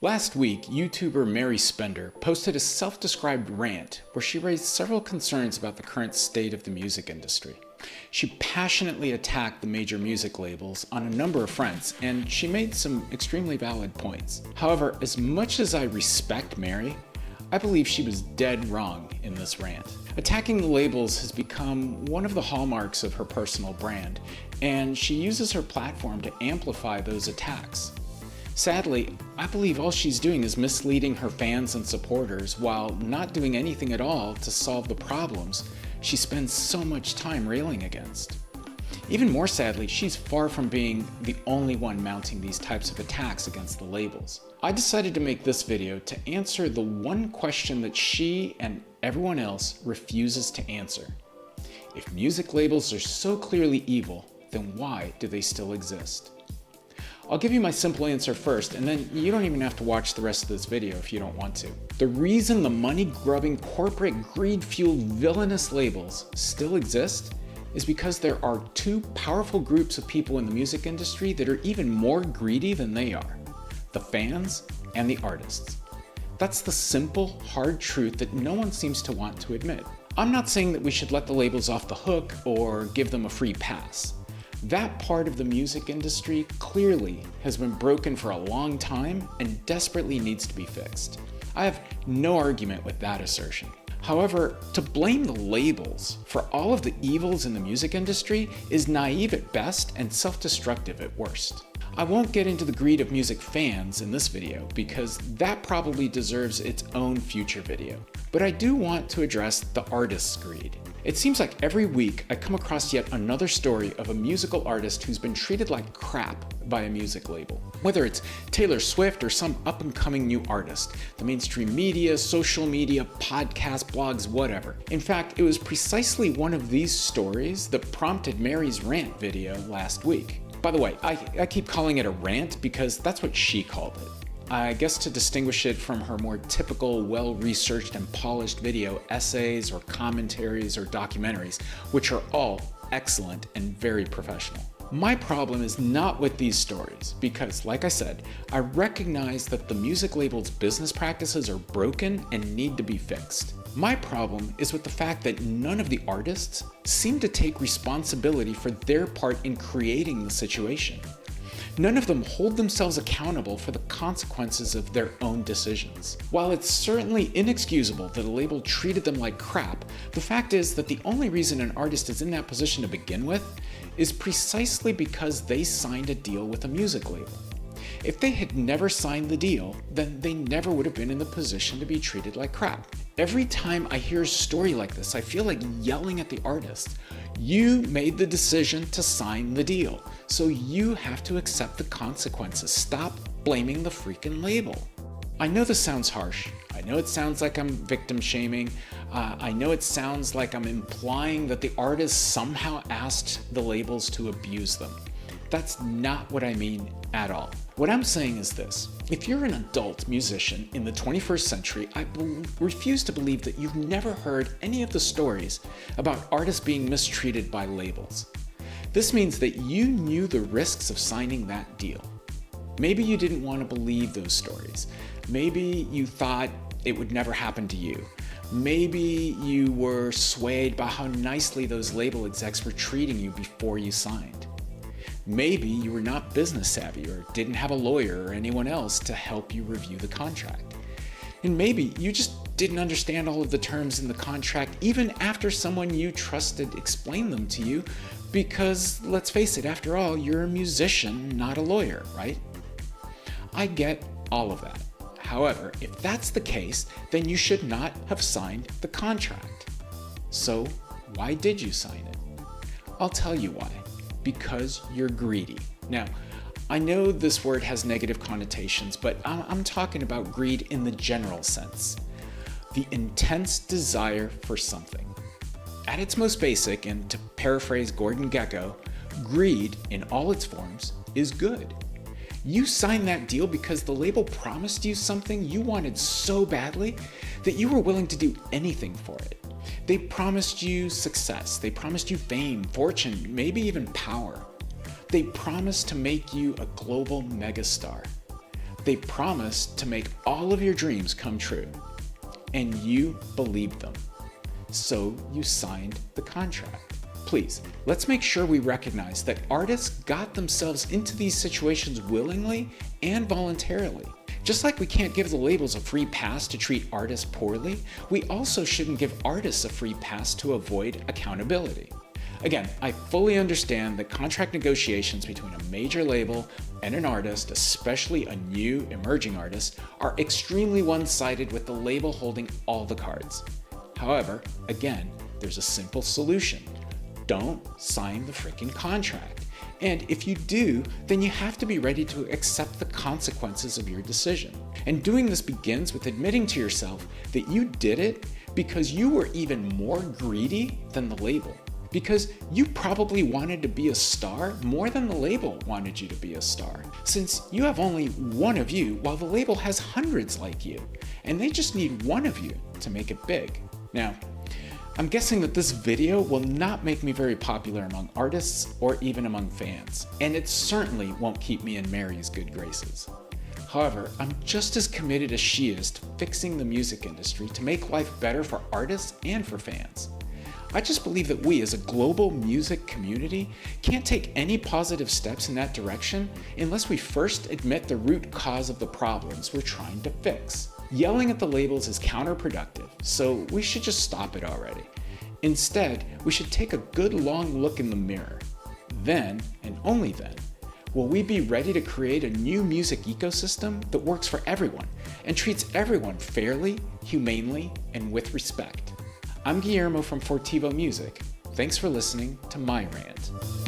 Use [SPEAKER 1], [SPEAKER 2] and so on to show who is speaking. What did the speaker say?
[SPEAKER 1] Last week, YouTuber Mary Spender posted a self-described rant where she raised several concerns about the current state of the music industry. She passionately attacked the major music labels on a number of fronts, and she made some extremely valid points. However, as much as I respect Mary, I believe she was dead wrong in this rant. Attacking the labels has become one of the hallmarks of her personal brand, and she uses her platform to amplify those attacks. Sadly, I believe all she's doing is misleading her fans and supporters while not doing anything at all to solve the problems she spends so much time railing against. Even more sadly, she's far from being the only one mounting these types of attacks against the labels. I decided to make this video to answer the one question that she and everyone else refuses to answer. If music labels are so clearly evil, then why do they still exist? I'll give you my simple answer first, and then you don't even have to watch the rest of this video if you don't want to. The reason the money-grubbing, corporate, greed-fueled, villainous labels still exist is because there are two powerful groups of people in the music industry that are even more greedy than they are: the fans and the artists. That's the simple, hard truth that no one seems to want to admit. I'm not saying that we should let the labels off the hook or give them a free pass. That part of the music industry clearly has been broken for a long time and desperately needs to be fixed. I have no argument with that assertion. However, to blame the labels for all of the evils in the music industry is naive at best and self-destructive at worst. I won't get into the greed of music fans in this video because that probably deserves its own future video. But I do want to address the artist's greed. It seems like every week I come across yet another story of a musical artist who's been treated like crap by a music label. Whether it's Taylor Swift or some up-and-coming new artist, the mainstream media, social media, podcasts, blogs, whatever. In fact, it was precisely one of these stories that prompted Mary's rant video last week. By the way, I keep calling it a rant because that's what she called it. I guess to distinguish it from her more typical, well-researched and polished video essays or commentaries or documentaries, which are all excellent and very professional. My problem is not with these stories because, like I said, I recognize that the music label's business practices are broken and need to be fixed. My problem is with the fact that none of the artists seem to take responsibility for their part in creating the situation. None of them hold themselves accountable for the consequences of their own decisions. While it's certainly inexcusable that a label treated them like crap, the fact is that the only reason an artist is in that position to begin with is precisely because they signed a deal with a music label. If they had never signed the deal, then they never would have been in the position to be treated like crap. Every time I hear a story like this, I feel like yelling at the artist. You made the decision to sign the deal, so you have to accept the consequences. Stop blaming the freaking label. I know this sounds harsh. I know it sounds like I'm victim shaming. I know it sounds like I'm implying that the artists somehow asked the labels to abuse them. That's not what I mean at all. What I'm saying is this: if you're an adult musician in the 21st century, I refuse to believe that you've never heard any of the stories about artists being mistreated by labels. This means that you knew the risks of signing that deal. Maybe you didn't want to believe those stories. Maybe you thought it would never happen to you. Maybe you were swayed by how nicely those label execs were treating you before you signed. Maybe you were not business savvy or didn't have a lawyer or anyone else to help you review the contract. And maybe you just didn't understand all of the terms in the contract even after someone you trusted explained them to you because, let's face it, after all, you're a musician, not a lawyer, right? I get all of that. However, if that's the case, then you should not have signed the contract. So why did you sign it? I'll tell you why. Because you're greedy. Now, I know this word has negative connotations, but I'm talking about greed in the general sense. The intense desire for something. At its most basic, and to paraphrase Gordon Gekko, greed in all its forms is good. You signed that deal because the label promised you something you wanted so badly that you were willing to do anything for it. They promised you success. They promised you fame, fortune, maybe even power. They promised to make you a global megastar. They promised to make all of your dreams come true, and you believed them. So you signed the contract. Please, let's make sure we recognize that artists got themselves into these situations willingly and voluntarily. Just like we can't give the labels a free pass to treat artists poorly, we also shouldn't give artists a free pass to avoid accountability. Again, I fully understand that contract negotiations between a major label and an artist, especially a new emerging artist, are extremely one-sided with the label holding all the cards. However, again, there's a simple solution. Don't sign the freaking contract. And if you do, then you have to be ready to accept the consequences of your decision. And doing this begins with admitting to yourself that you did it because you were even more greedy than the label. Because you probably wanted to be a star more than the label wanted you to be a star. Since you have only one of you, while the label has hundreds like you, and they just need one of you to make it big. Now, I'm guessing that this video will not make me very popular among artists or even among fans, and it certainly won't keep me in Mary's good graces. However, I'm just as committed as she is to fixing the music industry to make life better for artists and for fans. I just believe that we as a global music community can't take any positive steps in that direction unless we first admit the root cause of the problems we're trying to fix. Yelling at the labels is counterproductive, so we should just stop it already. Instead, we should take a good long look in the mirror. Then, and only then, will we be ready to create a new music ecosystem that works for everyone and treats everyone fairly, humanely, and with respect. I'm Guillermo from Fortivo Music. Thanks for listening to my rant.